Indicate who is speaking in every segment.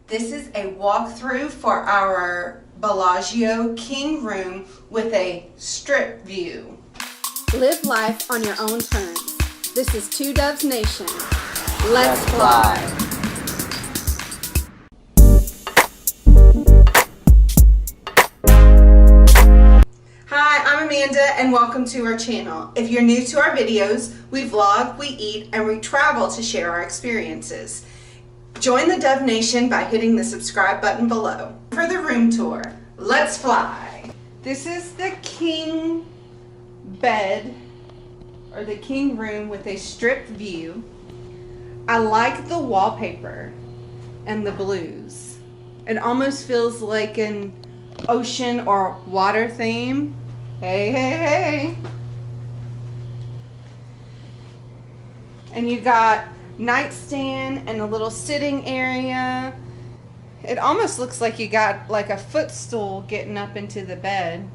Speaker 1: This is a walkthrough for our Bellagio King room with a strip view.
Speaker 2: Live life on your own terms. This is Two Doves Nation. Let's fly.
Speaker 1: Hi, I'm Amanda and welcome to our channel. If you're new to our videos, we vlog, we eat, and we travel to share our experiences. Join the Dove Nation by hitting the subscribe button below. For the room tour, let's fly. This is the king bed, or the king room with a stripped view. I like the wallpaper and the blues. It almost feels like an ocean or water theme. Hey, hey, hey. And you got nightstand and a little sitting area. It almost looks like you got like a footstool getting up into the bed.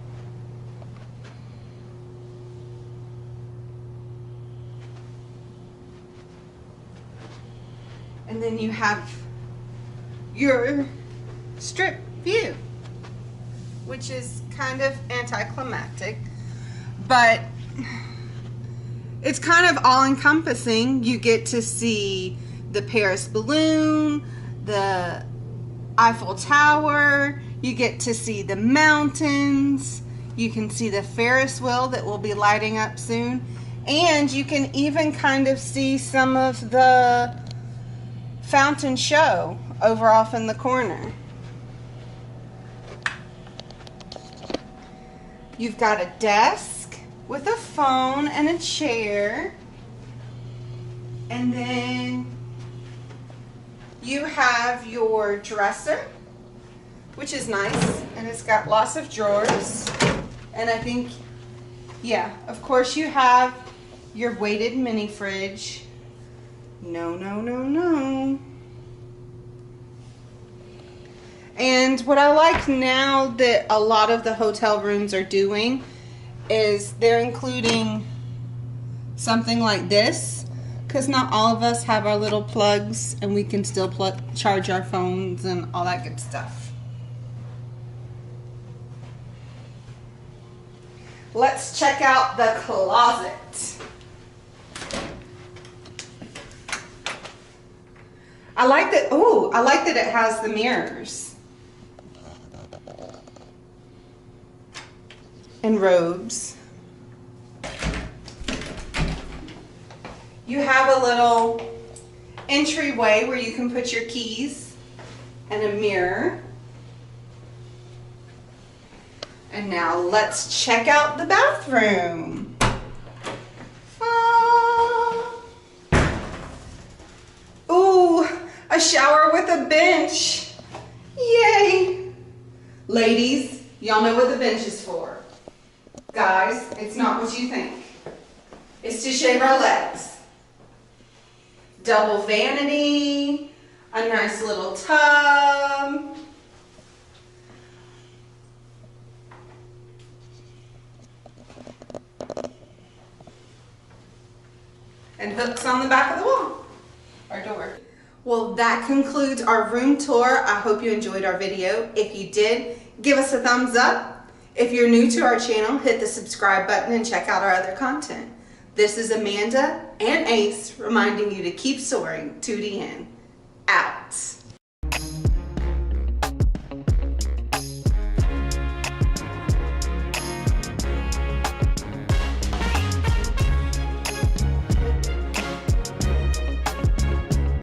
Speaker 1: And then you have your strip view, which is kind of anticlimactic, but it's kind of all-encompassing. You get to see the Paris balloon, the Eiffel Tower, you get to see the mountains, you can see the Ferris wheel that will be lighting up soon, and you can even kind of see some of the fountain show over off in the corner. You've got a desk with a phone and a chair, and then you have your dresser, which is nice, and it's got lots of drawers. And I think, yeah, of course you have your weighted mini fridge. No. And what I like now that a lot of the hotel rooms are doing is they're including something like this, because not all of us have our little plugs and we can still charge our phones and all that good stuff. Let's check out the closet. I like that it has the mirrors and robes. You have a little entryway where you can put your keys and a mirror. And now let's check out the bathroom. Ooh, a shower with a bench. Yay! Ladies, y'all know what the bench is for. Guys, it's not what you think. It's to shave our legs. Double vanity, a nice little tub. And hooks on the back of the wall, our door. Well, that concludes our room tour. I hope you enjoyed our video. If you did, give us a thumbs up. If you're new to our channel, hit the subscribe button and check out our other content. This is Amanda and Ace reminding you to keep soaring to the end. Out.